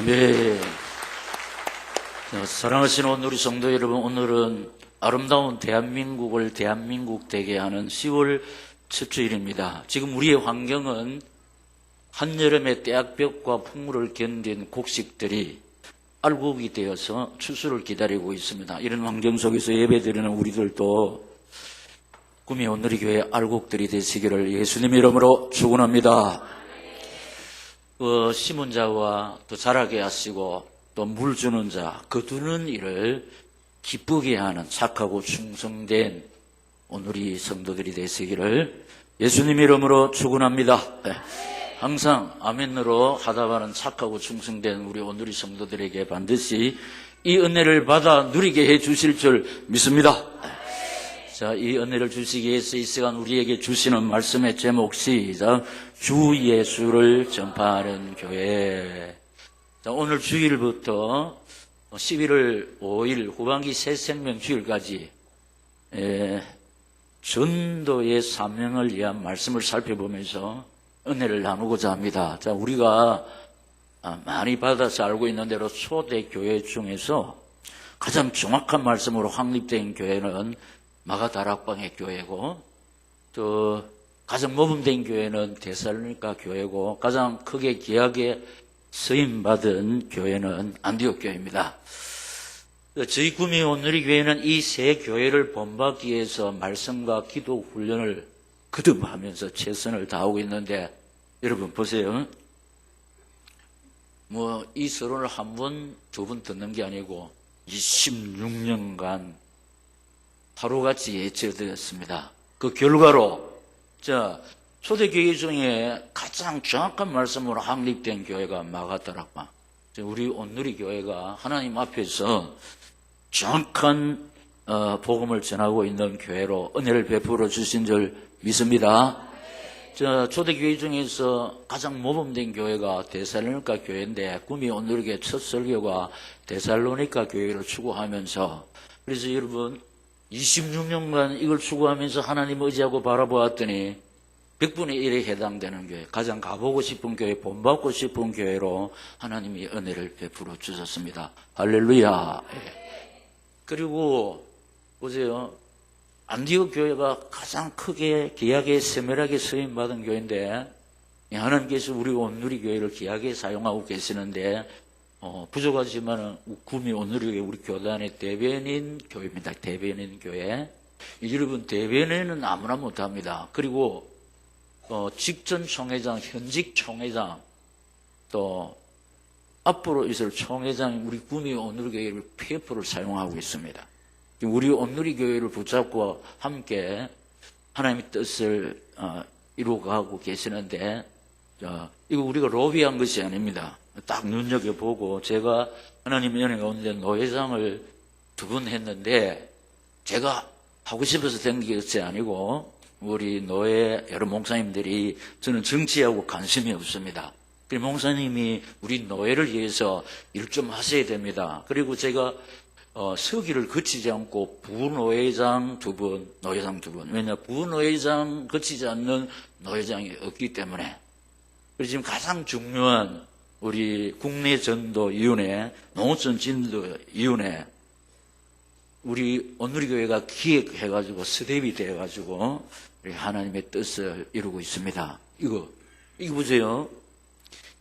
아멘. 사랑하시는 우리 성도 여러분, 오늘은 아름다운 대한민국을 대한민국 되게 하는 10월 첫 주일입니다. 지금 우리의 환경은 한여름의 떼약볕과 풍물을 견딘 곡식들이 알곡이 되어서 추수를 기다리고 있습니다. 이런 환경 속에서 예배드리는 우리들도 꿈이 오늘의 교회 알곡들이 되시기를 예수님 이름으로 축원합니다. 심은 자와 또 자라게 하시고 또 물 주는 자, 거두는 일을 기쁘게 하는 착하고 충성된 오늘의 성도들이 되시기를 예수님 이름으로 축원합니다. 항상 아멘으로 하다가는 착하고 충성된 우리 오늘의 성도들에게 반드시 이 은혜를 받아 누리게 해 주실 줄 믿습니다. 자, 이 은혜를 주시기 위해서 이 시간 우리에게 주시는 말씀의 제목 시작. 주 예수를 전파하는 교회. 자, 오늘 주일부터 11월 5일 후반기 새생명 주일까지 전도의 사명을 위한 말씀을 살펴보면서 은혜를 나누고자 합니다. 자, 우리가 많이 받아서 알고 있는 대로 초대교회 중에서 가장 정확한 말씀으로 확립된 교회는 마가다락방의 교회고, 또 가장 모범된 교회는 데살로니가 교회고, 가장 크게 귀하게 쓰임받은 교회는 안디옥 교회입니다. 저희 꿈이 오늘의 교회는 이 세 교회를 본받기 위해서 말씀과 기도 훈련을 거듭하면서 최선을 다하고 있는데, 여러분 보세요. 이 서론을 한 번, 두 번 듣는 게 아니고 26년간 하루같이 예체되었습니다. 그 결과로 초대교회 중에 가장 정확한 말씀으로 확립된 교회가 마가다락방. 우리 오늘의 교회가 하나님 앞에서 정확한 복음을 전하고 있는 교회로 은혜를 베풀어 주신 줄 믿습니다. 초대교회 중에서 가장 모범된 교회가 데살로니가 교회인데, 꿈이 오늘의 교회 첫 설교가 데살로니가 교회를 추구하면서, 그래서 여러분 26년간 이걸 추구하면서 하나님 의지하고 바라보았더니 100분의 1에 해당되는 교회, 가장 가보고 싶은 교회, 본받고 싶은 교회로 하나님이 은혜를 베풀어 주셨습니다. 할렐루야. 그리고 보세요. 안디옥 교회가 가장 크게 귀하게 세밀하게 쓰임받은 교회인데, 하나님께서 우리 오늘의 교회를 귀하게 사용하고 계시는데, 부족하지만 꿈이 오늘의 우리 교단의 대변인 교회입니다. 대변인 교회. 여러분, 대변인은 아무나 못합니다. 그리고 직전 총회장, 현직 총회장, 또 앞으로 있을 총회장이 우리 꿈이 오늘의 교회를 PF를 사용하고 있습니다. 우리 오늘의 교회를 붙잡고 함께 하나님의 뜻을 이루어가고 계시는데, 이거 우리가 로비한 것이 아닙니다. 딱 눈여겨보고, 제가 하나님의 은혜가 오는데 노회장을 2번 했는데, 제가 하고 싶어서 된 것이 아니고, 우리 노회 여러 목사님들이, 저는 정치하고 관심이 없습니다. 그리고 목사님이 우리 노회를 위해서 일 좀 하셔야 됩니다. 그리고 제가 서기를 거치지 않고 부노회장 2분, 노회장 2분. 왜냐, 부노회장 거치지 않는 노회장이 없기 때문에. 그래서 지금 가장 중요한 우리 국내전도위원회, 농어촌진도위원회, 우리 오늘의 교회가 기획해가지고 스텝이 돼가지고 우리 하나님의 뜻을 이루고 있습니다. 이거 보세요.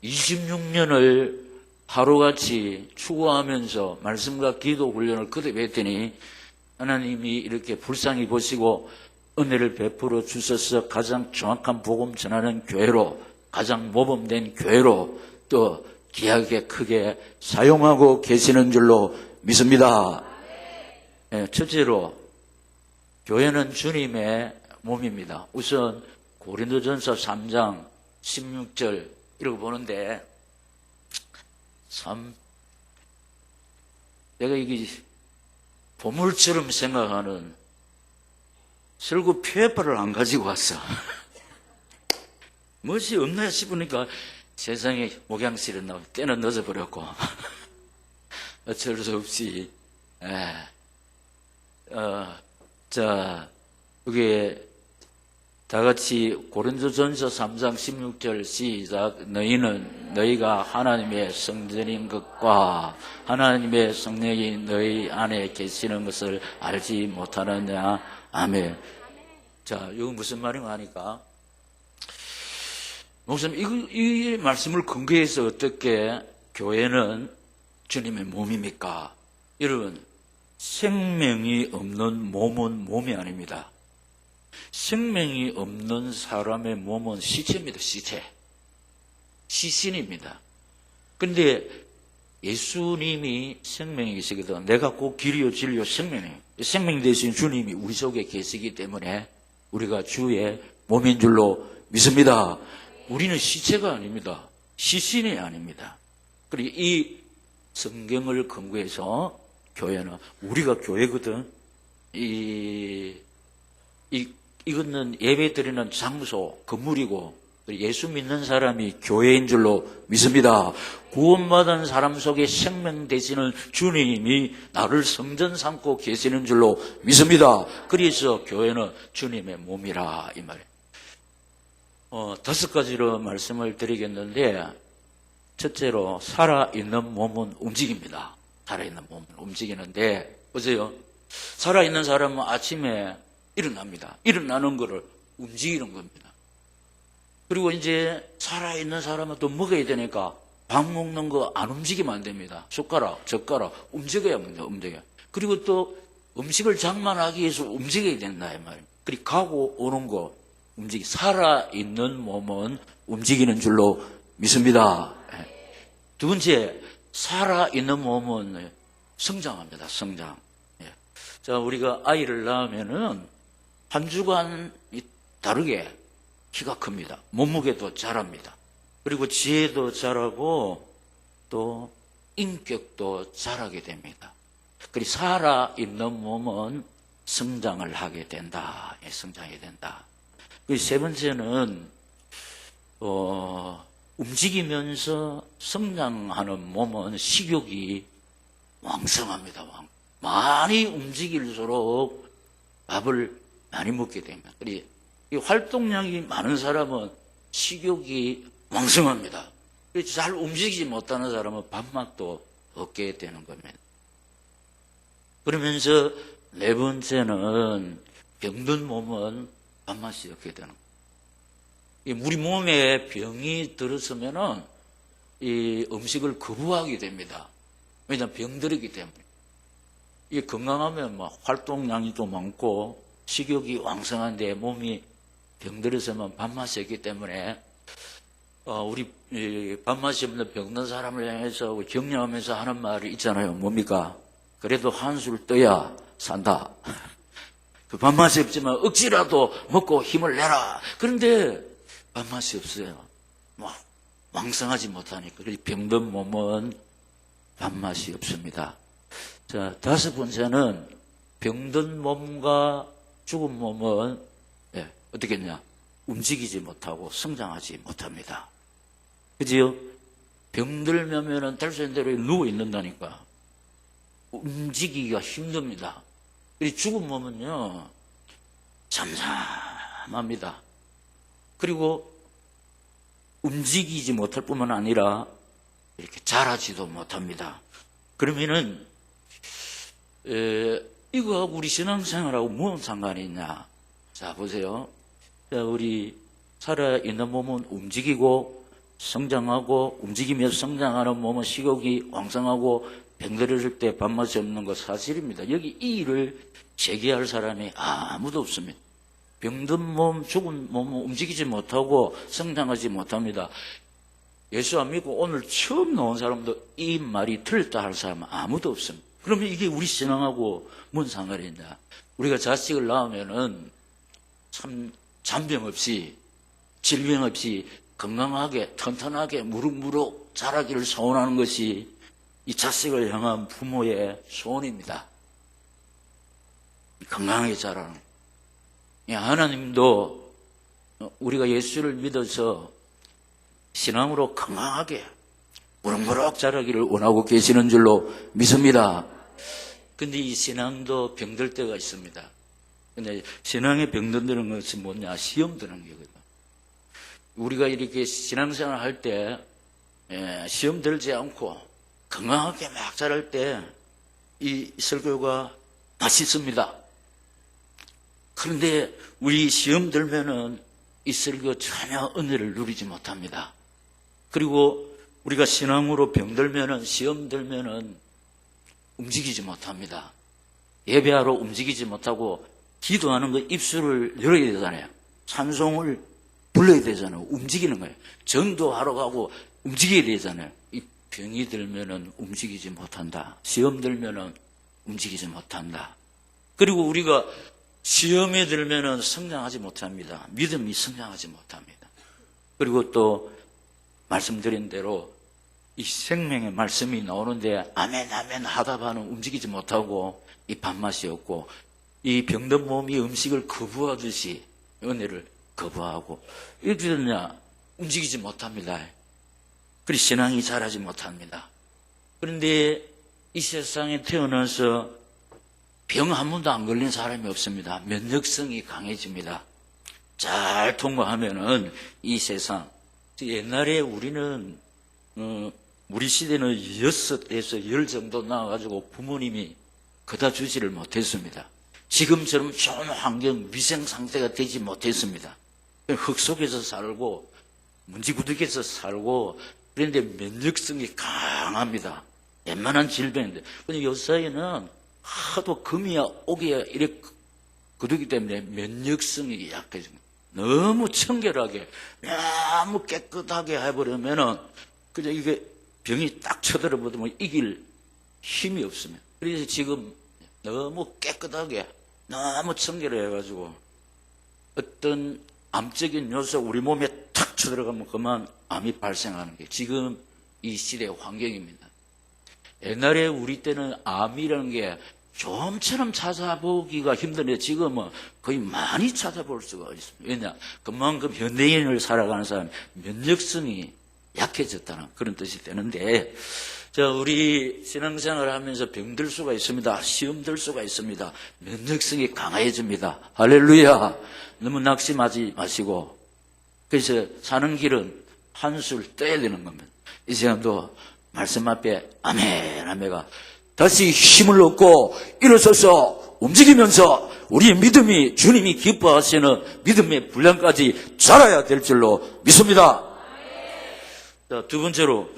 26년을 하루같이 추구하면서 말씀과 기도 훈련을 거듭했더니 하나님이 이렇게 불쌍히 보시고 은혜를 베풀어 주셔서 가장 정확한 복음 전하는 교회로, 가장 모범된 교회로 또 귀하게 크게 사용하고 계시는 줄로 믿습니다. 첫째로 교회는 주님의 몸입니다. 우선 고린도전서 3장 16절 읽어보는데, 참 내가 이게 보물처럼 생각하는, 설교 페이퍼를 안 가지고 왔어. 무엇이 없나 싶으니까 세상에 목양실에 나와 때는 늦어버렸고 어쩔 수 없이 여기에 다 같이 고린도전서 3장 16절 시작. 너희가 하나님의 성전인 것과 하나님의 성령이 너희 안에 계시는 것을 알지 못하느냐. 아멘. 자, 이거 무슨 말인가 하니까 목사님, 이 말씀을 근거해서 어떻게 교회는 주님의 몸입니까? 여러분, 생명이 없는 몸은 몸이 아닙니다. 생명이 없는 사람의 몸은 시체입니다. 시체. 시신입니다. 그런데 예수님이 생명이시거든. 내가 꼭 길이요 진리요 생명이에요. 생명 대신 주님이 우리 속에 계시기 때문에 우리가 주의 몸인 줄로 믿습니다. 우리는 시체가 아닙니다. 시신이 아닙니다. 그리고 이 성경을 근거해서 교회는 우리가 교회거든. 이거는 예배 드리는 장소, 건물이고 예수 믿는 사람이 교회인 줄로 믿습니다. 구원받은 사람 속에 생명 되시는 주님이 나를 성전 삼고 계시는 줄로 믿습니다. 그래서 교회는 주님의 몸이라 이 말이에요. 5가지로 말씀을 드리겠는데 첫째로 살아있는 몸은 움직입니다. 살아있는 몸은 움직이는데 보세요. 살아있는 사람은 아침에 일어납니다. 일어나는 것을 움직이는 겁니다. 그리고 이제 살아있는 사람은 또 먹어야 되니까 밥 먹는 거 안 움직이면 안 됩니다. 숟가락, 젓가락 움직여야 합니다. 움직여야. 그리고 또 음식을 장만하기 위해서 움직여야 된다 이 말이에요. 그리고 가고 오는 거 움직이. 살아있는 몸은 움직이는 줄로 믿습니다. 두 번째, 살아있는 몸은 성장합니다. 성장. 자, 우리가 아이를 낳으면은 한 주간 다르게 키가 큽니다. 몸무게도 자랍니다. 그리고 지혜도 자라고 또 인격도 자라게 됩니다. 그리고 살아있는 몸은 성장을 하게 된다. 성장하게 된다. 그리고 세 번째는 움직이면서 성장하는 몸은 식욕이 왕성합니다. 많이 움직일수록 밥을 많이 먹게 됩니다. 그리고 이 활동량이 많은 사람은 식욕이 왕성합니다. 그래서 잘 움직이지 못하는 사람은 밥맛도 없게 되는 겁니다. 그러면서 네 번째는 병든 몸은 밥맛이 없게 되는 거예요. 우리 몸에 병이 들었으면은 이 음식을 거부하게 됩니다. 왜냐하면 병들었기 때문에. 이게 건강하면 막 활동량이 또 많고 식욕이 왕성한데 몸이 병들어서면 밥맛이 없기 때문에 우리 밥맛이 없는 병든 사람을 향해서 격려하면서 하는 말이 있잖아요. 뭡니까? 그래도 한술 떠야 산다. 그 밥맛이 없지만 억지라도 먹고 힘을 내라. 그런데 밥맛이 없어요. 막 왕성하지 못하니까. 병든 몸은 밥맛이 없습니다. 자, 다섯 번째는 병든 몸과 죽은 몸은 어떻게 했냐? 움직이지 못하고 성장하지 못합니다. 그지요? 병들면은 될 수 있는 대로 누워 있는다니까. 움직이기가 힘듭니다. 그리고 죽은 몸은요, 잠잠합니다. 그리고 움직이지 못할 뿐만 아니라 이렇게 자라지도 못합니다. 그러면은 이거하고 우리 신앙생활하고 무슨 상관이 있냐? 자, 보세요. 자, 우리 살아있는 몸은 움직이고 성장하고 움직이면서 성장하는 몸은 식욕이 왕성하고 병들었을 때 밥맛이 없는 거 사실입니다. 여기 이 일을 제기할 사람이 아무도 없습니다. 병든 몸, 죽은 몸은 움직이지 못하고 성장하지 못합니다. 예수 안 믿고 오늘 처음 나온 사람도 이 말이 틀렸다 할 사람은 아무도 없습니다. 그러면 이게 우리 신앙하고 뭔 상관이 있냐? 우리가 자식을 낳으면은 참 잔병 없이 질병 없이 건강하게 튼튼하게 무럭무럭 자라기를 소원하는 것이 이 자식을 향한 부모의 소원입니다. 건강하게 자라는. 하나님도 우리가 예수를 믿어서 신앙으로 건강하게 무럭무럭 자라기를 원하고 계시는 줄로 믿습니다. 근데 이 신앙도 병들 때가 있습니다. 근데 신앙의 병든 드는 것은 뭐냐? 시험 드는 거거든. 우리가 이렇게 신앙생활 할 때, 시험 들지 않고 건강하게 막 자랄 때, 이 설교가 맛있습니다. 그런데 우리 시험 들면은 이 설교 전혀 은혜를 누리지 못합니다. 그리고 우리가 신앙으로 병들면은, 시험 들면은 움직이지 못합니다. 예배하러 움직이지 못하고 기도하는 거 입술을 열어야 되잖아요. 찬송을 불러야 되잖아요. 움직이는 거예요. 전도하러 가고 움직여야 되잖아요. 이 병이 들면은 움직이지 못한다. 시험 들면은 움직이지 못한다. 그리고 우리가 시험에 들면은 성장하지 못합니다. 믿음이 성장하지 못합니다. 그리고 또 말씀드린 대로 이 생명의 말씀이 나오는데 아멘 아멘 하다 봐는 움직이지 못하고 이 밥맛이 없고 이 병든 몸이 음식을 거부하듯이 은혜를 거부하고 이렇게 되느냐 움직이지 못합니다. 그리고 신앙이 자라지 못합니다. 그런데 이 세상에 태어나서 병 한 번도 안 걸린 사람이 없습니다. 면역성이 강해집니다. 잘 통과하면은 이 세상 옛날에 우리는 우리 시대는 6에서 10 정도 나와가지고 부모님이 그다 주지를 못했습니다. 지금처럼 좋은 환경, 위생 상태가 되지 못했습니다. 흙 속에서 살고 먼지구덕에서 살고 그런데 면역성이 강합니다. 웬만한 질병인데. 근데 요사이는 하도 금이야 옥이야 이렇게 그러기 때문에 면역성이 약해집니다. 너무 청결하게 너무 깨끗하게 해버리면은 그저 이게 병이 딱 쳐들어보면 이길 힘이 없습니다. 그래서 지금 너무 깨끗하게 너무 청결해가지고 어떤 암적인 요소 우리 몸에 탁 쳐들어가면 그만 암이 발생하는 게 지금 이 시대의 환경입니다. 옛날에 우리 때는 암이라는 게 좀처럼 찾아보기가 힘든데 지금은 거의 많이 찾아볼 수가 있습니다. 왜냐? 그만큼 현대인을 살아가는 사람 면역성이 약해졌다는 그런 뜻이 되는데 자, 우리 신앙생활을 하면서 병들 수가 있습니다. 시험 들 수가 있습니다. 면역성이 강해집니다. 할렐루야. 너무 낙심하지 마시고 그래서 사는 길은 한술 떼야 되는 겁니다. 이 시간도 말씀 앞에 아멘 아멘가 다시 힘을 얻고 일어서서 움직이면서 우리의 믿음이 주님이 기뻐하시는 믿음의 분량까지 자라야 될 줄로 믿습니다. 자, 두 번째로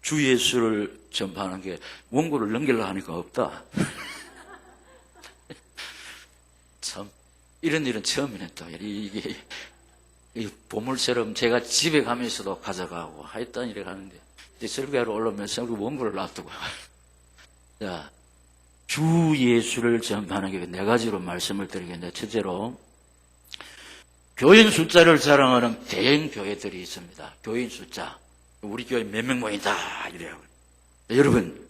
주 예수를 전파하는 게 원고를 넘기려고 하니까 없다. 참 이런 일은 처음이네 또. 이게 보물처럼 제가 집에 가면서도 가져가고 하였던 일을 하는데 이제 설교하러 올라오면서 원고를 놔두고 자, 주 예수를 전파하는 게 네 가지로 말씀을 드리겠는데 첫째로 교인 숫자를 자랑하는 대형 교회들이 있습니다. 교인 숫자 우리 교회 몇 명 모인다 이래요. 여러분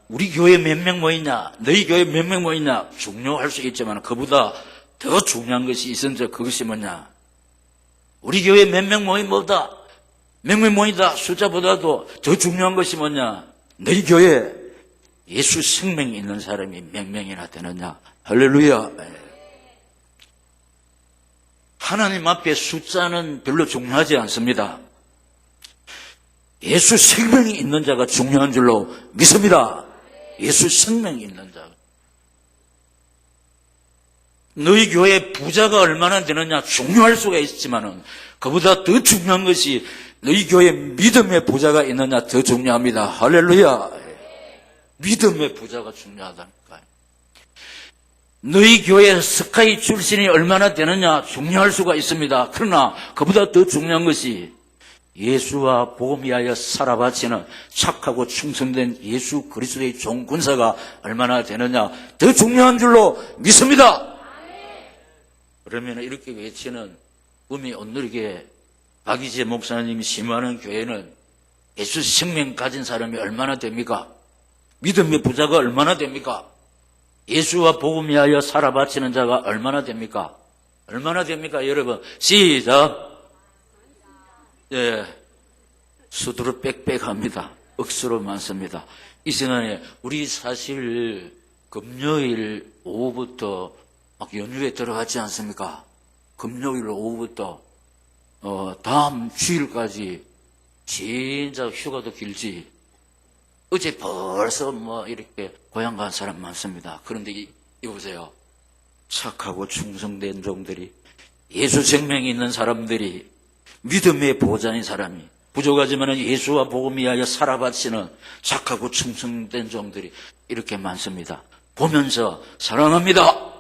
우리 교회 몇 명 모이냐 너희 교회 몇 명 모이냐 중요할 수 있지만 그보다 더 중요한 것이 있었는데 그것이 뭐냐 우리 교회 몇 명 모임보다 몇 명 모인다 숫자보다도 더 중요한 것이 뭐냐 너희 교회에 예수 생명이 있는 사람이 몇 명이나 되느냐. 할렐루야. 하나님 앞에 숫자는 별로 중요하지 않습니다. 예수 생명이 있는 자가 중요한 줄로 믿습니다. 예수 생명이 있는 자. 너희 교회 부자가 얼마나 되느냐 중요할 수가 있지만은 그보다 더 중요한 것이 너희 교회 믿음의 부자가 있느냐 더 중요합니다. 할렐루야. 믿음의 부자가 중요하다니까요. 너희 교회 스카이 출신이 얼마나 되느냐 중요할 수가 있습니다. 그러나 그보다 더 중요한 것이 예수와 복음 위하여 살아바치는 착하고 충성된 예수 그리스도의 종군사가 얼마나 되느냐 더 중요한 줄로 믿습니다. 그러면 이렇게 외치는 꿈이 온누리교회 박이재 목사님이 심화하는 교회는 예수 생명 가진 사람이 얼마나 됩니까? 믿음의 부자가 얼마나 됩니까? 예수와 복음 위하여 살아바치는 자가 얼마나 됩니까? 얼마나 됩니까? 여러분 시작. 예, 수두로 빽빽합니다. 억수로 많습니다. 이 시간에 우리 사실 금요일 오후부터 막 연휴에 들어갔지 않습니까? 금요일 오후부터 다음 주일까지 진짜 휴가도 길지. 어제 벌써 뭐 이렇게 고향 간 사람 많습니다. 그런데 이보세요. 착하고 충성된 종들이, 예수 생명이 있는 사람들이, 믿음의 보좌인 사람이, 부족하지만 예수와 복음 위하여 살아바치는 착하고 충성된 종들이 이렇게 많습니다. 보면서 사랑합니다.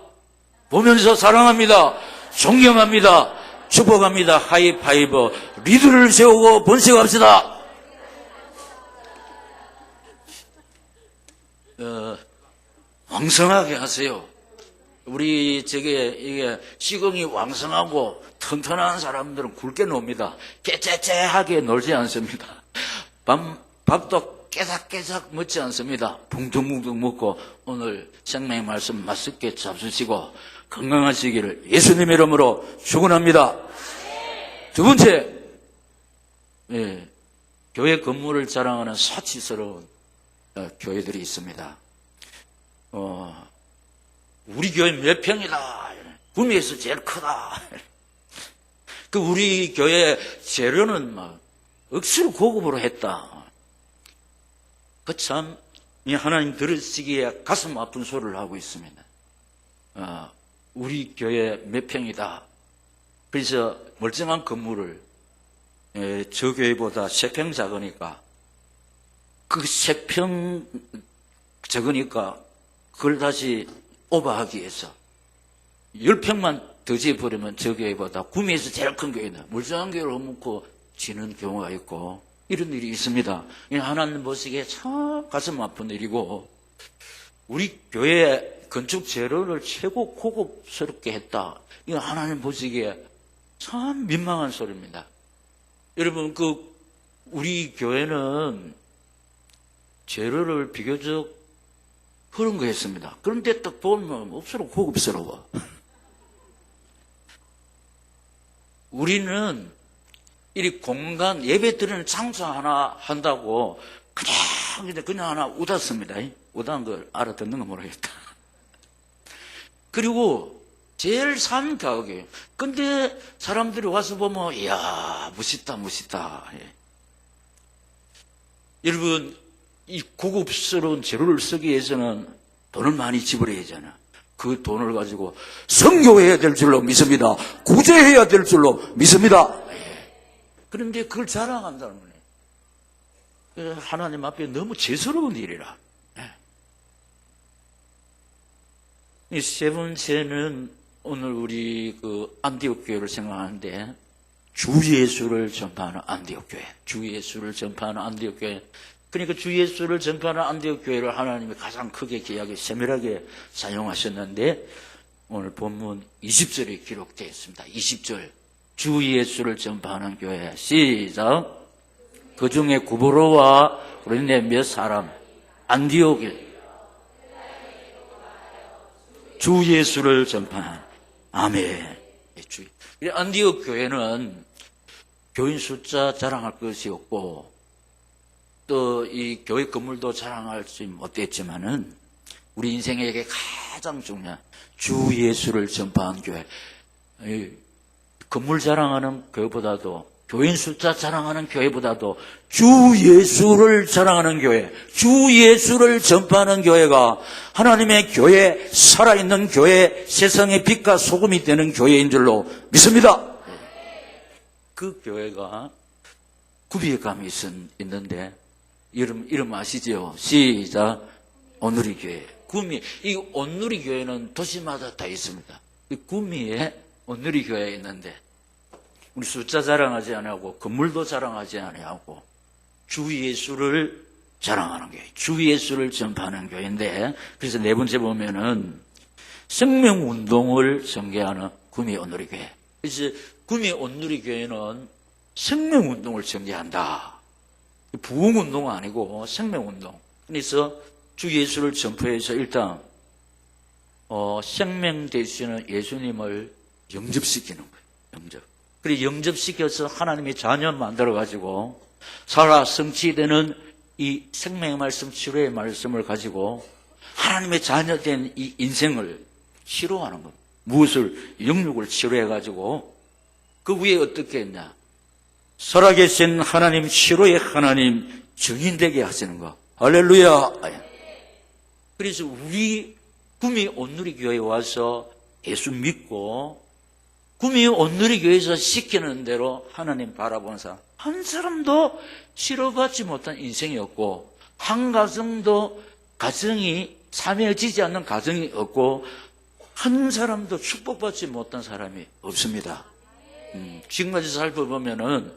보면서 사랑합니다. 존경합니다. 축복합니다. 하이파이브. 리드를 세우고 번식합시다. 왕성하게 하세요. 우리 이게 시공이 왕성하고 튼튼한 사람들은 굵게 놉니다. 깨째째하게 놀지 않습니다. 밥도 깨작깨작 먹지 않습니다. 붕둥붕둥 먹고 오늘 생명의 말씀 맛있게 잡수시고 건강하시기를 예수님 이름으로 축원합니다. 두 번째, 교회 건물을 자랑하는 사치스러운 교회들이 있습니다. 우리 교회 몇 평이다. 구미에서 제일 크다. 그 우리 교회 재료는 막 억수로 고급으로 했다. 그 참, 하나님 들으시기에 가슴 아픈 소리를 하고 있습니다. 우리 교회 몇 평이다. 그래서 멀쩡한 건물을 저 교회보다 3평 작으니까 그 3평 적으니까 그걸 다시 오버하기 위해서 10평만 더 지어버리면 저 교회보다 구미에서 제일 큰 교회다. 멀쩡한 교회를 허물고 지는 경우가 있고 이런 일이 있습니다. 하나님 보시기에 참 가슴 아픈 일이고 우리 교회 건축 재료를 최고 고급스럽게 했다. 이거 하나님 보시기에 참 민망한 소리입니다. 여러분 우리 교회는 재료를 비교적 그런 거 했습니다. 그런데 딱 보면 없어로 고급스러워. 우리는 이 공간 예배 드리는 장소 하나 한다고 그냥 하나 웃었습니다. 웃은 걸 알아듣는 거 모르겠다. 그리고 제일 싼 가격이에요. 근데 사람들이 와서 보면 이야 멋있다. 여러분 이 고급스러운 재료를 쓰기 위해서는 돈을 많이 지불해야 하잖아. 그 돈을 가지고 선교해야 될 줄로 믿습니다. 구제해야 될 줄로 믿습니다. 그런데 그걸 자랑한다는 거네. 하나님 앞에 너무 죄스러운 일이라. 이 세 번째는 오늘 우리 안디옥 교회를 생각하는데 주 예수를 전파하는 안디옥 교회. 주 예수를 전파하는 안디옥 교회. 그러니까 주 예수를 전파하는 안디옥 교회를 하나님이 가장 크게 귀하게 세밀하게 사용하셨는데 오늘 본문 20절에 기록되어 있습니다. 20절. 주 예수를 전파하는 교회. 시작. 그 중에 구브로와 우리네 몇 사람 안디옥에 주 예수를 전파하는 아멘. 안디옥 교회는 교인 숫자 자랑할 것이 없고 또 이 교회 건물도 자랑할지 못했지만은 우리 인생에게 가장 중요한 주 예수를 전파한 교회. 건물 자랑하는 교회보다도 교인 숫자 자랑하는 교회보다도 주 예수를 자랑하는 교회, 주 예수를 전파하는 교회가 하나님의 교회, 살아있는 교회, 세상의 빛과 소금이 되는 교회인 줄로 믿습니다. 그 교회가 구비의 감이 있는데 이름 아시죠? 시작. 온누리 교회. 이 온누리 교회는 도시마다 다 있습니다. 이 구미에 온누리 교회가 있는데 우리 숫자 자랑하지 아니하고 건물도 자랑하지 아니하고 주 예수를 자랑하는 교회, 주 예수를 전파하는 교회인데 그래서 네 번째 보면은 생명운동을 전개하는 구미 온누리 교회. 그래서 구미 온누리 교회는 생명운동을 전개한다. 부흥운동은 아니고 생명운동. 그래서 주 예수를 전파해서 일단 생명 되시는 예수님을 영접시키는 거예요. 영접. 그리고 영접시켜서 하나님의 자녀 만들어가지고 살아 성취되는 이 생명의 말씀, 치료의 말씀을 가지고 하나님의 자녀된 이 인생을 치료하는 것. 무엇을? 영육을 치료해가지고 그 위에 어떻게 했냐? 살아계신 하나님, 치료의 하나님 증인되게 하시는 거. 할렐루야. 그래서 우리 구미 온누리 교회에 와서 예수 믿고 구미 온누리 교회에서 시키는 대로 하나님 바라보는 사람 한 사람도 치료받지 못한 인생이었고, 한 가정도 가정이 사명지지 않는 가정이 없고, 한 사람도 축복받지 못한 사람이 없습니다. 지금까지 살펴보면은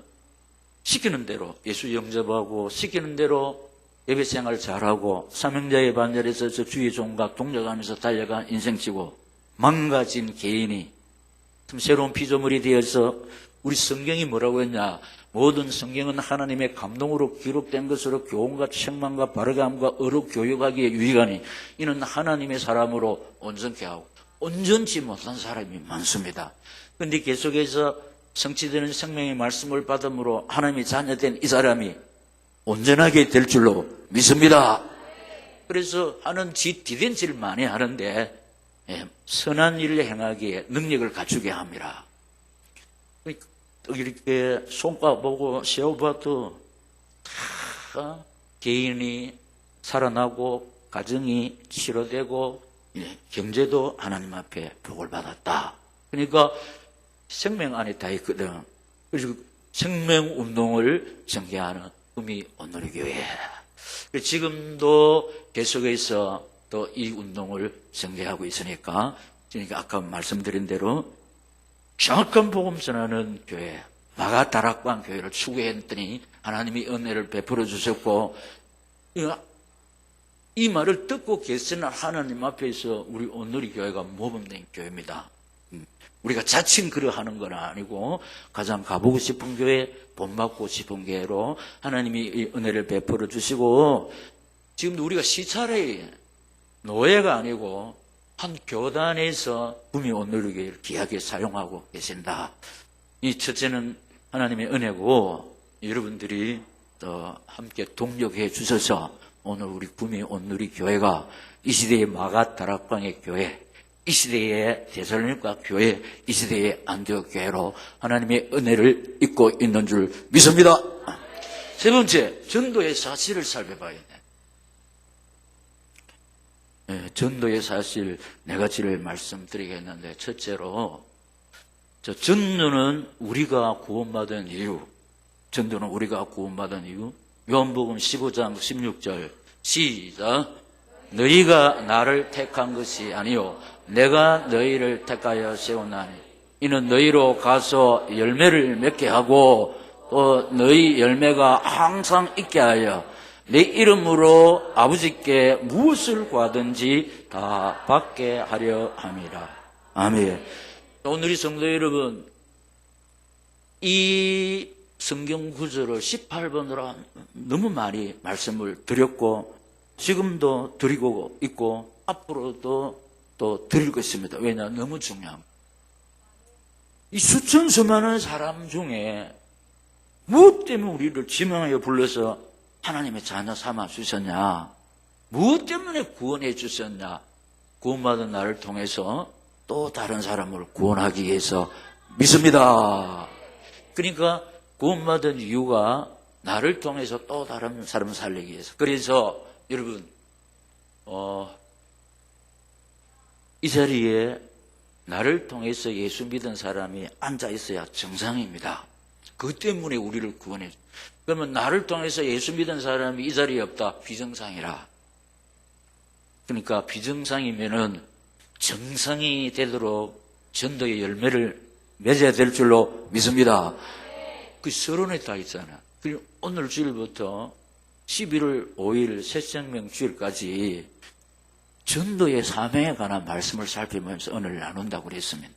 시키는 대로 예수 영접하고, 시키는 대로 예배 생활 잘하고, 사명자의 반열에서 주의 종각 동력하면서 달려간 인생치고, 망가진 개인이 참 새로운 피조물이 되어서, 우리 성경이 뭐라고 했냐? 모든 성경은 하나님의 감동으로 기록된 것으로 교훈과 책망과 바르게함과 어록 교육하기에 유익하니 이는 하나님의 사람으로 온전케 하고, 온전치 못한 사람이 많습니다. 그런데 계속해서 성취되는 생명의 말씀을 받음으로 하나님의 자녀된 이 사람이 온전하게 될 줄로 믿습니다. 그래서 하는 디된 짓을 많이 하는데 선한 일을 행하기에 능력을 갖추게 합니다. 이렇게 손과 보고 세워봐도 다 개인이 살아나고 가정이 치료되고 경제도 하나님 앞에 복을 받았다. 그러니까 생명 안에 다 있거든. 그래서 생명운동을 전개하는 구미 온누리 교회. 지금도 계속해서 또 이 운동을 전개하고 있으니까, 그러니까 아까 말씀드린 대로 정확한 복음 전하는 교회, 마가다락방 교회를 추구했더니 하나님이 은혜를 베풀어 주셨고, 이 말을 듣고 계시는 하나님 앞에서 우리 온누리 교회가 모범된 교회입니다. 우리가 자칭 그러하는 건 아니고 가장 가보고 싶은 교회, 본받고 싶은 교회로 하나님이 이 은혜를 베풀어 주시고, 지금도 우리가 시찰의 노예가 아니고 한 교단에서 구미 온누리 교회를 귀하게 사용하고 계신다. 이 첫째는 하나님의 은혜고, 여러분들이 또 함께 동력해 주셔서 오늘 우리 구미 온누리 교회가 이 시대의 마가다락방의 교회, 이 시대의 데살로니가 교회, 이 시대의 안디옥 교회로 하나님의 은혜를 입고 있는 줄 믿습니다. 세 번째, 전도의 사실을 살펴봐야겠네. 전도의 사실 네 가지를 말씀드리겠는데, 첫째로 전도는 우리가 구원받은 이유, 전도는 우리가 구원받은 이유. 요한복음 15장 16절 시작. 너희가 나를 택한 것이 아니요 내가 너희를 택하여 세우나니 이는 너희로 가서 열매를 맺게 하고 또 너희 열매가 항상 있게 하여 내 이름으로 아버지께 무엇을 구하든지 다 받게 하려 함이라. 아멘. 오늘 이 성도 여러분, 이 성경 구절을 18번으로 너무 많이 말씀을 드렸고, 지금도 드리고 있고 앞으로도 또 드릴 것입니다. 왜냐? 너무 중요합니다. 이 수천 수많은 사람 중에 무엇 때문에 우리를 지명하여 불러서 하나님의 자녀 삼아 주셨냐? 무엇 때문에 구원해 주셨냐? 구원받은 나를 통해서 또 다른 사람을 구원하기 위해서 믿습니다. 그러니까 구원받은 이유가 나를 통해서 또 다른 사람을 살리기 위해서. 그래서 여러분, 이 자리에 나를 통해서 예수 믿은 사람이 앉아 있어야 정상입니다. 그 때문에 우리를 구원해 줘. 그러면 나를 통해서 예수 믿은 사람이 이 자리에 없다. 비정상이라. 그러니까 비정상이면은 정상이 되도록 전도의 열매를 맺어야 될 줄로 믿습니다. 그 서론에 다 있잖아. 그리고 오늘 주일부터 11월 5일 새생명 주일까지 전도의 사명에 관한 말씀을 살피면서 오늘 나눈다고 그랬습니다.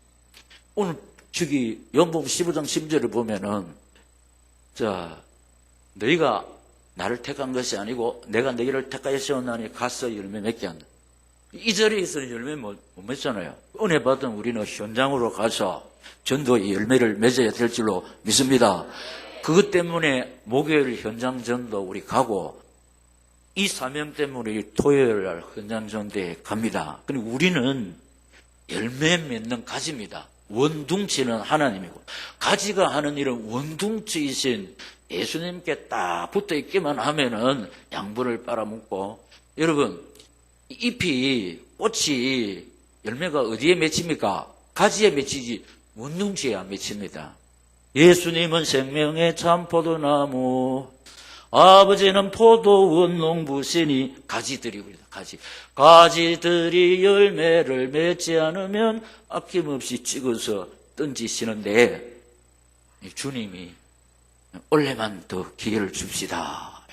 오늘 저기 요한복음 15장 10절을 보면은 너희가 나를 택한 것이 아니고 내가 너희를 택하여 세웠나니 가서 열매 맺게 한다. 이 자리에서는 열매 못 맺잖아요. 은혜 받은 우리는 현장으로 가서 전도의 열매를 맺어야 될 줄로 믿습니다. 그것 때문에 목요일 현장 전도 우리 가고, 이 사명 때문에 이 토요일 날 헌장전대에 갑니다. 근데 우리는 열매 맺는 가지입니다. 원둥치는 하나님이고, 가지가 하는 일은 원둥치이신 예수님께 딱 붙어 있기만 하면은 양분을 빨아먹고, 여러분, 잎이, 꽃이, 열매가 어디에 맺힙니까? 가지에 맺히지 원둥치에 안 맺힙니다. 예수님은 생명의 참 포도나무, 아버지는 포도원 농부시니, 가지들이입니다. 가지들이 열매를 맺지 않으면 아낌없이 찍어서 던지시는데, 주님이 올해만 더 기회를 줍시다.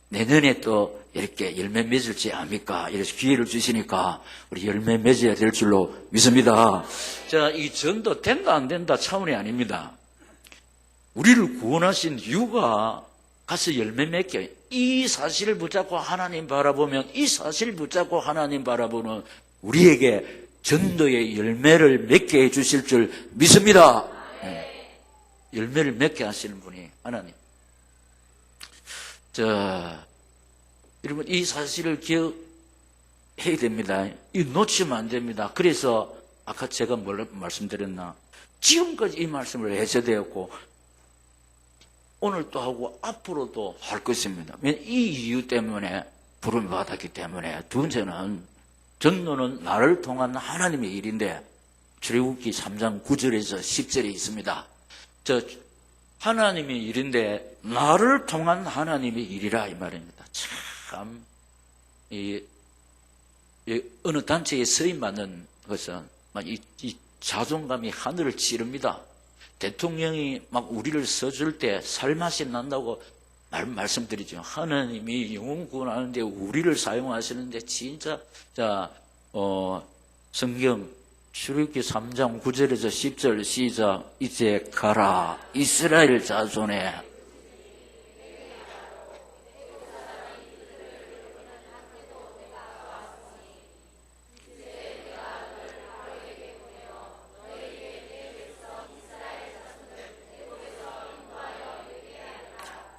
내년에 또 이렇게 열매 맺을지 압니까? 이래서 기회를 주시니까 우리 열매 맺어야 될 줄로 믿습니다. 자, 이 전도 된다 안 된다 차원이 아닙니다. 우리를 구원하신 이유가 가서 열매 맺게, 이 사실을 붙잡고 하나님 바라보면, 이 사실을 붙잡고 하나님 바라보는 우리에게 전도의 열매를 맺게 해주실 줄 믿습니다. 네. 열매를 맺게 하시는 분이 하나님. 자, 여러분, 이 사실을 기억해야 됩니다. 이 놓치면 안 됩니다. 그래서 아까 제가 뭘 말씀드렸나? 지금까지 이 말씀을 해서 되었고, 오늘 또 하고 앞으로도 할 것입니다. 이 이유 때문에 부름을 받았기 때문에. 두 번째는, 전도는 나를 통한 하나님의 일인데, 출애굽기 3장 9절에서 10절에 있습니다. 하나님의 일인데 나를 통한 하나님의 일이라 이 말입니다. 참, 어느 단체에 서임받는 것은 이 자존감이 하늘을 찌릅니다. 대통령이 막 우리를 써줄 때 살맛이 난다고 말씀드리죠. 하나님이 영혼 구원하는데 우리를 사용하시는데 진짜, 성경 출애굽기 3장 9절에서 10절 시작. 이제 가라 이스라엘 자손에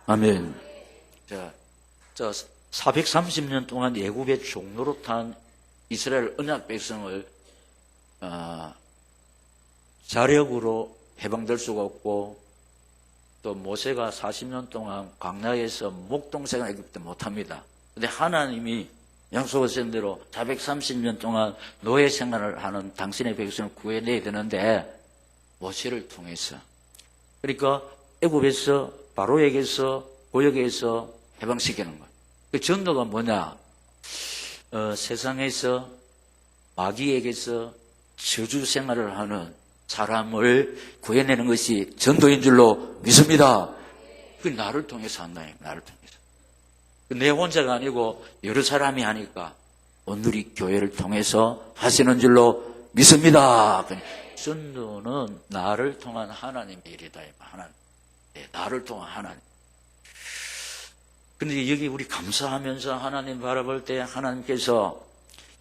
아멘. 자, 430년 동안 애굽의 종로로 탄 이스라엘 언약 백성을 자력으로 해방될 수가 없고, 또 모세가 40년 동안 광야에서 목동생활을 했기 때문에 못합니다. 그런데 하나님이 약속하신 대로 430년 동안 노예 생활을 하는 당신의 백성을 구해내야 되는데 모세를 통해서, 그러니까 애굽에서 바로에게서 고역에서 해방시키는 거예요. 그 전도가 뭐냐? 세상에서 마귀에게서 저주 생활을 하는 사람을 구해내는 것이 전도인 줄로 믿습니다. 그 나를 통해서 한다니까, 나를 통해서. 내 혼자가 아니고 여러 사람이 하니까 오늘이 교회를 통해서 하시는 줄로 믿습니다. 전도는 나를 통한 하나님의 일이다. 하나님. 네, 나를 통한 하나님. 근데 여기 우리 감사하면서 하나님 바라볼 때 하나님께서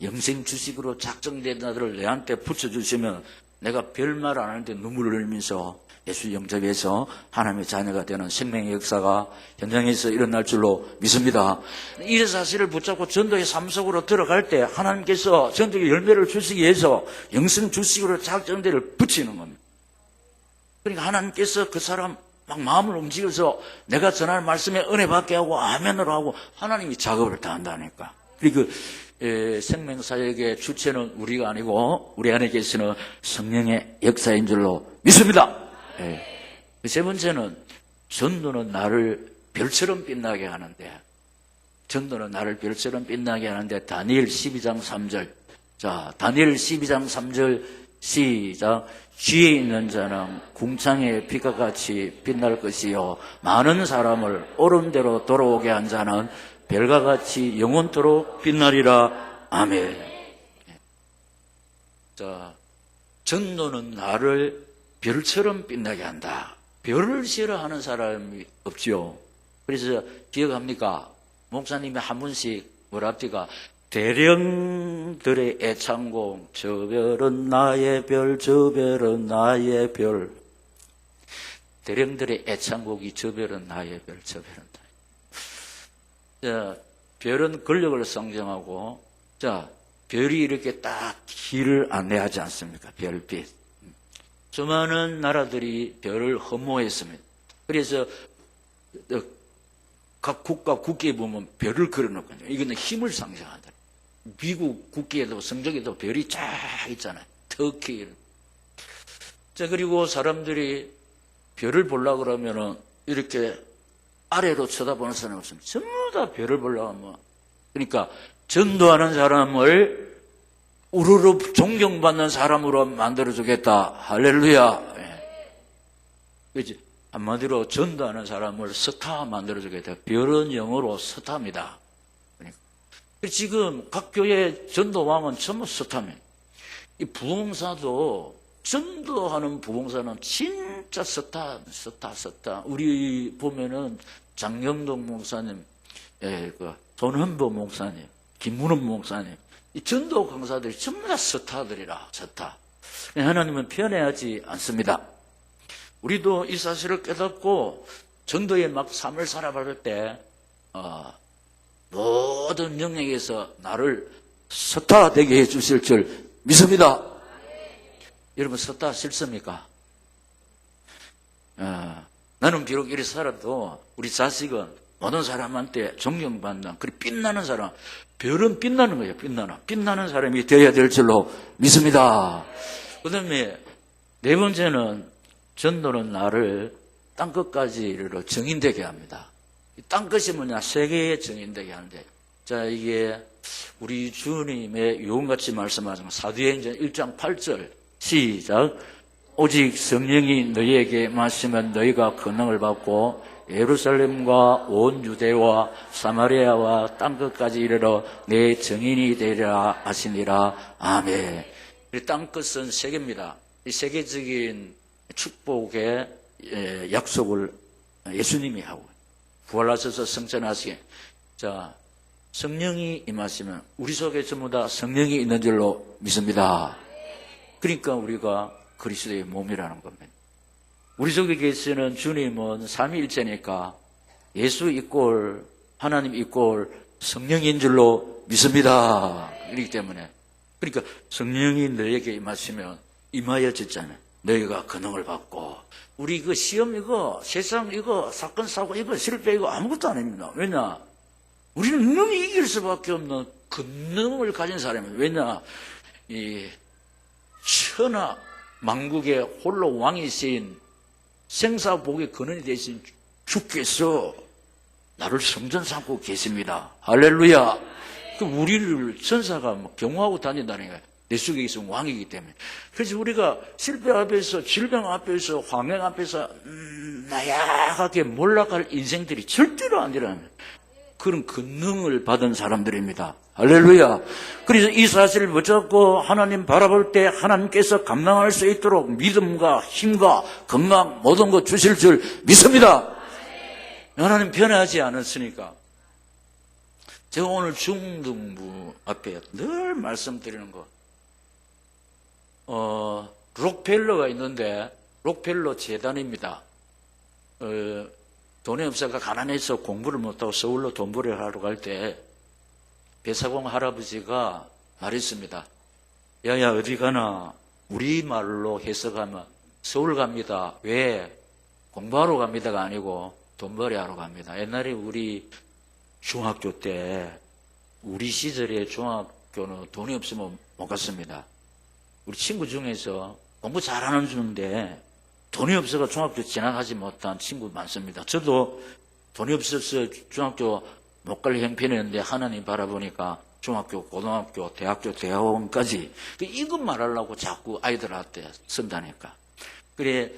영생 주식으로 작정된 자들을 내한테 붙여주시면 내가 별말 안 하는데 눈물을 흘리면서 예수 영접해서 하나님의 자녀가 되는 생명의 역사가 현장에서 일어날 줄로 믿습니다. 이 사실을 붙잡고 전도의 삶 속으로 들어갈 때 하나님께서 전도의 열매를 주시기 위해서 영생 주식으로 작정대를 붙이는 겁니다. 그러니까 하나님께서 그 사람 막 마음을 움직여서 내가 전할 말씀에 은혜 받게 하고 아멘으로 하고 하나님이 작업을 다 한다니까. 그리고 생명사역의 주체는 우리가 아니고 우리 안에 계시는 성령의 역사인 줄로 믿습니다. 세 번째는 전도는 나를 별처럼 빛나게 하는데, 전도는 나를 별처럼 빛나게 하는데 다니엘 12장 3절. 자, 다니엘 12장 3절 시작. 귀에 있는 자는 궁창의 빛과 같이 빛날 것이요 많은 사람을 옳은 대로 돌아오게 한 자는 별과 같이 영원토록 빛나리라. 아멘. 자, 전도는 나를 별처럼 빛나게 한다. 별을 싫어하는 사람이 없죠. 그래서 기억합니까? 목사님이 한 번씩 뭐랍니까? 대령들의 애창곡, 저 별은 나의 별, 저 별은 나의 별. 대령들의 애창곡이 저 별은 나의 별, 저 별은 나의 별. 별은 권력을 상징하고, 자, 별이 이렇게 딱 길을 안내하지 않습니까? 별빛. 수많은 나라들이 별을 흠모했습니다. 그래서 각 국가 국기에 보면 별을 그려놓거든요. 이거는 힘을 상징한다. 미국 국기에도 성적에도 별이 쫙 있잖아요. 터키. 자, 그리고 사람들이 별을 보려고 그러면은 이렇게 아래로 쳐다보는 사람이 없습니다. 전부 다 별을 보려고 하면. 그러니까 전도하는 사람을 우르르 존경받는 사람으로 만들어주겠다. 할렐루야. 그렇지? 한마디로 전도하는 사람을 스타 만들어주겠다. 별은 영어로 스타입니다. 그러니까. 지금 각 교회 전도왕은 전부 스타입니다. 이 부흥사도 전도하는 부흥사는 진짜 스타. 우리 보면은 장영동 목사님, 손헌보 목사님, 김문원 목사님, 이 전도 강사들이 전부 다 스타들이라, 스타. 하나님은 편애하지 않습니다. 우리도 이 사실을 깨닫고 전도에 막 삶을 살아갈 때, 모든 영역에서 나를 스타 되게 해 주실 줄 믿습니다. 여러분, 스타 싫습니까? 나는 비록 이리 살아도 우리 자식은 모든 사람한테 존경받는, 그리고 빛나는 사람, 별은 빛나는 거예요, 빛나는 사람이 되어야 될 줄로 믿습니다. 그 다음에 네 번째는 전도는 나를 땅끝까지 이르러 정인되게 합니다. 땅끝이 뭐냐? 세계에 정인되게 하는데, 자, 이게 우리 주님의 요금같이 말씀하신 사도행전 1장 8절, 시작. 오직 성령이 너희에게 마시면 너희가 권능을 받고 예루살렘과 온 유대와 사마리아와 땅끝까지 이르러 내 정인이 되리라 하시니라. 아멘. 이 땅끝은 세계입니다. 이 세계적인 축복의 약속을 예수님이 하고 부활하셔서 성천하시게. 자, 성령이 임하시면 우리 속에 전부 다 성령이 있는 줄로 믿습니다. 그러니까 우리가 그리스도의 몸이라는 겁니다. 우리 속에 계시는 주님은 삼위일체니까 예수 이꼴 하나님 이꼴 성령인 줄로 믿습니다. 그렇기 때문에 그러니까 성령이 너에게 임하시면 임하여졌잖아요. 너희가 권능을 받고 우리 그 시험 이거 세상 이거 사건 사고 이거 실패 이거 아무것도 아닙니다. 왜냐? 우리는 능히 이길 수밖에 없는 권능을 가진 사람이에요. 왜냐? 이 천하 만국의 홀로 왕이신 생사복의 근원이 되신 주께서 나를 성전 삼고 계십니다. 할렐루야. 그 우리를 천사가 경호하고 다닌다는 거예요. 내 속에 있으면 왕이기 때문에. 그래서 우리가 실패 앞에서 질병 앞에서 환경 앞에서 나약하게 몰락할 인생들이 절대로 안 되라는 그런 권능을 받은 사람들입니다. 할렐루야. 그래서 이 사실을 붙잡고 하나님 바라볼 때 하나님께서 감당할 수 있도록 믿음과 힘과 건강 모든 것 주실 줄 믿습니다. 하나님 편하지 않았으니까. 제가 오늘 중등부 앞에 늘 말씀드리는 거, 록펠러가 있는데 록펠러 재단입니다. 돈이 없어가 가난해서 공부를 못하고 서울로 돈벌이를 하러 갈 때 배사공 할아버지가 말했습니다. 야야 어디 가나? 우리말로 해석하면 서울 갑니다. 왜? 공부하러 갑니다가 아니고 돈벌이하러 갑니다. 옛날에 우리 중학교 때 우리 시절에 중학교는 돈이 없으면 못 갔습니다. 우리 친구 중에서 공부 잘하는 중인데 돈이 없어서 중학교 지나가지 못한 친구 많습니다. 저도 돈이 없어서 중학교 못 갈 형편이었는데 하나님 바라보니까 중학교, 고등학교, 대학교, 대학원까지 이것 말하려고 자꾸 아이들한테 쓴다니까. 그래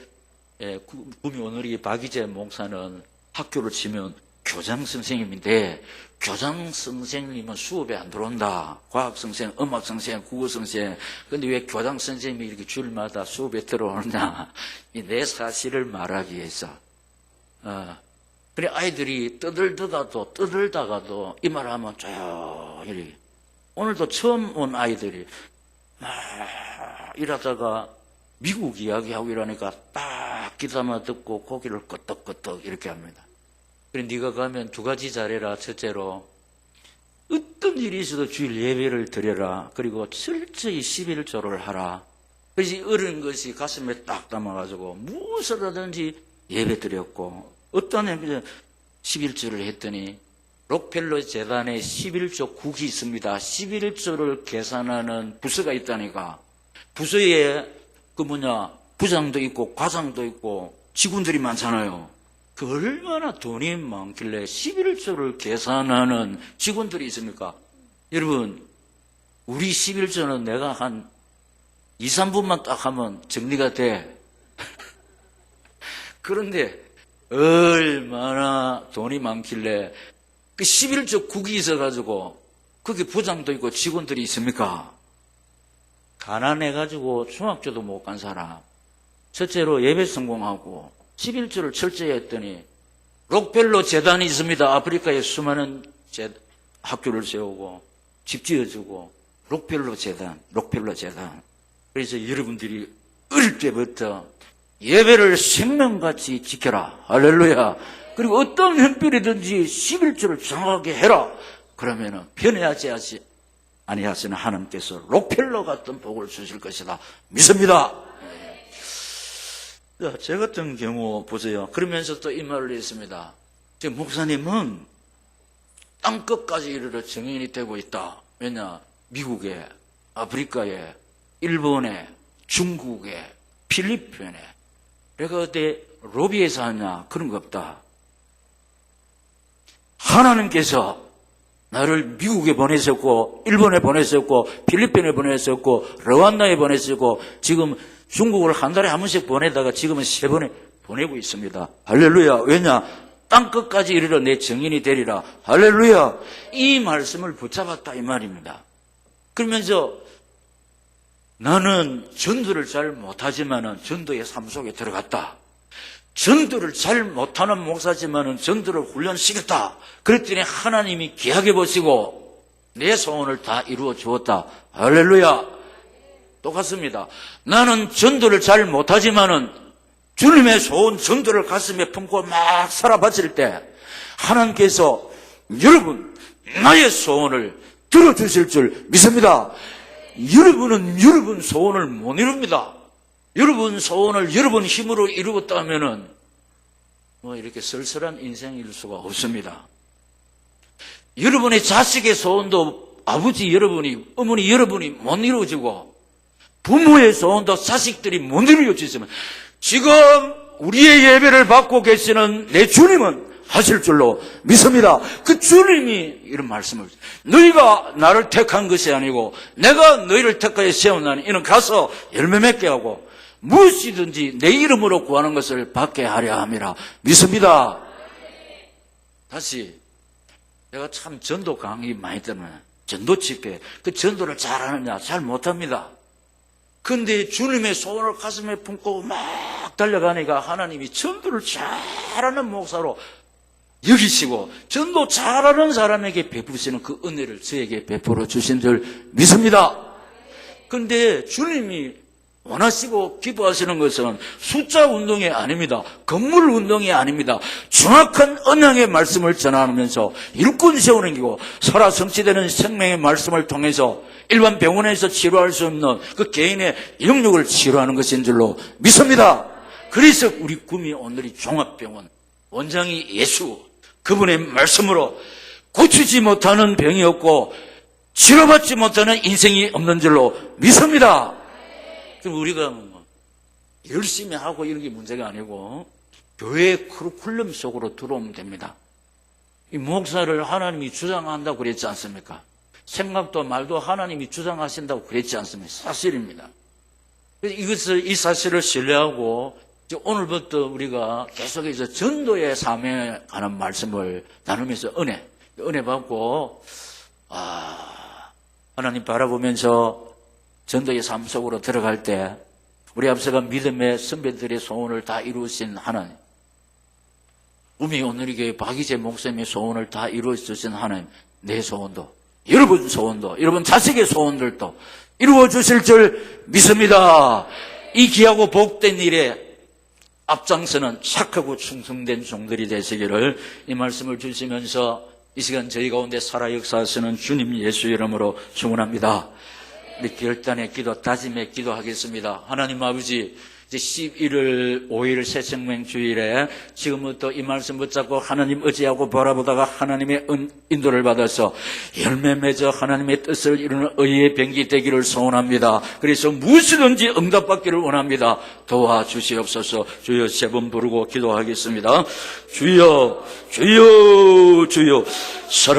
구미 오늘이 박이재 목사는 학교를 치면 교장 선생님인데 교장 선생님은 수업에 안 들어온다. 과학 선생, 음악 선생, 국어 선생. 근데 왜 교장 선생님이 이렇게 주일마다 수업에 들어오느냐? 이 내 사실을 말하기 위해서. 그래 아이들이 떠들다가도 이 말하면 조용히. 오늘도 처음 온 아이들이 이러다가 미국 이야기하고 이러니까 딱 귀담아 듣고 고개를 끄덕끄덕 이렇게 합니다. 그래 네가 가면 두 가지 잘해라. 첫째로 어떤 일이 있어도 주일 예배를 드려라. 그리고 철저히 11조를 하라. 그래서 어른 것이 가슴에 딱 담아가지고 무엇을 하든지 예배 드렸고, 어떤 애 11조를 했더니 록펠러 재단에 11조 국이 있습니다. 11조를 계산하는 부서가 있다니까. 부서에 부장도 있고 과장도 있고 직원들이 많잖아요. 그 얼마나 돈이 많길래 11조를 계산하는 직원들이 있습니까? 여러분, 우리 11조는 내가 한 2, 3분만 딱 하면 정리가 돼. 그런데 얼마나 돈이 많길래 그 11조 국이 있어가지고 거기 부장도 있고 직원들이 있습니까? 가난해가지고 중학교도 못 간 사람, 첫째로 예배 성공하고 11조를 철저히 했더니 록펠러 재단이 있습니다. 아프리카에 수많은 학교를 세우고 집 지어주고 록펠러 재단. 그래서 여러분들이 어릴 때부터 예배를 생명같이 지켜라. 할렐루야. 그리고 어떤 형편이든지 11조를 정확하게 해라. 그러면은 변해하지 아니하시는 하나님께서 록펠러 같은 복을 주실 것이다. 믿습니다. 자, 제 같은 경우 보세요. 그러면서 또 이 말을 했습니다. 제 목사님은 땅끝까지 이르러 정인이 되고 있다. 왜냐? 미국에, 아프리카에, 일본에, 중국에, 필리핀에. 내가 그때 로비에서 하냐? 그런 거 없다. 하나님께서 나를 미국에 보내셨고, 일본에 보내셨고, 필리핀에 보내셨고, 르완다에 보내셨고, 지금 중국을 한 달에 한 번씩 보내다가 지금은 3번에 보내고 있습니다. 할렐루야. 왜냐? 땅끝까지 이르러 내 정인이 되리라. 할렐루야. 이 말씀을 붙잡았다 이 말입니다. 그러면서 나는 전도를 잘 못하지만은 전도의 삶 속에 들어갔다. 전도를 잘 못하는 목사지만은 전도를 훈련시켰다. 그랬더니 하나님이 귀하게 보시고 내 소원을 다 이루어 주었다. 할렐루야. 똑같습니다. 나는 전도를 잘 못하지만은 주님의 소원 전도를 가슴에 품고 막 살아봤을 때 하나님께서 여러분 나의 소원을 들어주실 줄 믿습니다. 여러분은 여러분 소원을 못 이룹니다. 여러분 소원을 여러분 힘으로 이루었다 하면은 이렇게 쓸쓸한 인생일 수가 없습니다. 여러분의 자식의 소원도 아버지 여러분이, 어머니 여러분이 못 이루어지고 부모의 소원도 자식들이 못 이루어지지만 지금 우리의 예배를 받고 계시는 내 주님은 하실 줄로 믿습니다. 그 주님이 이런 말씀을, 너희가 나를 택한 것이 아니고 내가 너희를 택하여 세웠나니 이는 가서 열매 맺게 하고 무엇이든지 내 이름으로 구하는 것을 받게 하려 함이라 믿습니다. 다시, 내가 참 전도 강의 많이 들으면 전도 집회, 그 전도를 잘하느냐? 잘 못합니다. 근데 주님의 소원을 가슴에 품고 막 달려가니까 하나님이 전도를 잘하는 목사로 여기시고 전도 잘하는 사람에게 베푸시는 그 은혜를 저에게 베풀어 주신 줄 믿습니다. 그런데 주님이 원하시고 기도하시는 것은 숫자 운동이 아닙니다. 건물 운동이 아닙니다. 정확한 언약의 말씀을 전하면서 일꾼 세우는 기고 설화 성취되는 생명의 말씀을 통해서 일반 병원에서 치료할 수 없는 그 개인의 영역을 치료하는 것인 줄로 믿습니다. 그래서 우리 구미 오늘이 종합병원 원장이 예수, 그분의 말씀으로 고치지 못하는 병이 없고 치료받지 못하는 인생이 없는 줄로 믿습니다. 그럼 우리가 열심히 하고 이런 게 문제가 아니고 교회 커리큘럼 속으로 들어오면 됩니다. 이 목사를 하나님이 주장한다고 그랬지 않습니까? 생각도 말도 하나님이 주장하신다고 그랬지 않습니까? 사실입니다. 그래서 이 사실을 신뢰하고 오늘부터 우리가 계속해서 전도의 삶에 관한 말씀을 나누면서 은혜 받고 하나님 바라보면서 전도의 삶 속으로 들어갈 때 우리 앞서가 믿음의 선배들의 소원을 다 이루신 하나님, 우미 오늘이교회 박이재 목사님의 소원을 다 이루어 주신 하나님, 내 소원도 여러분 소원도 여러분 자식의 소원들도 이루어 주실 줄 믿습니다. 이 귀하고 복된 일에 앞장서는 착하고 충성된 종들이 되시기를 이 말씀을 주시면서 이 시간 저희 가운데 살아 역사하시는 주님 예수 이름으로 축원합니다. 우리 결단의 기도, 다짐의 기도 하겠습니다. 하나님 아버지, 이제 11월 5일 새생명 주일에 지금부터 이 말씀 붙잡고 하나님 의지하고 바라보다가 하나님의 인도를 받아서 열매 맺어 하나님의 뜻을 이루는 의의 병기 되기를 소원합니다. 그래서 무엇이든지 응답받기를 원합니다. 도와주시옵소서. 주여, 3번 부르고 기도하겠습니다. 주여, 주여, 주여.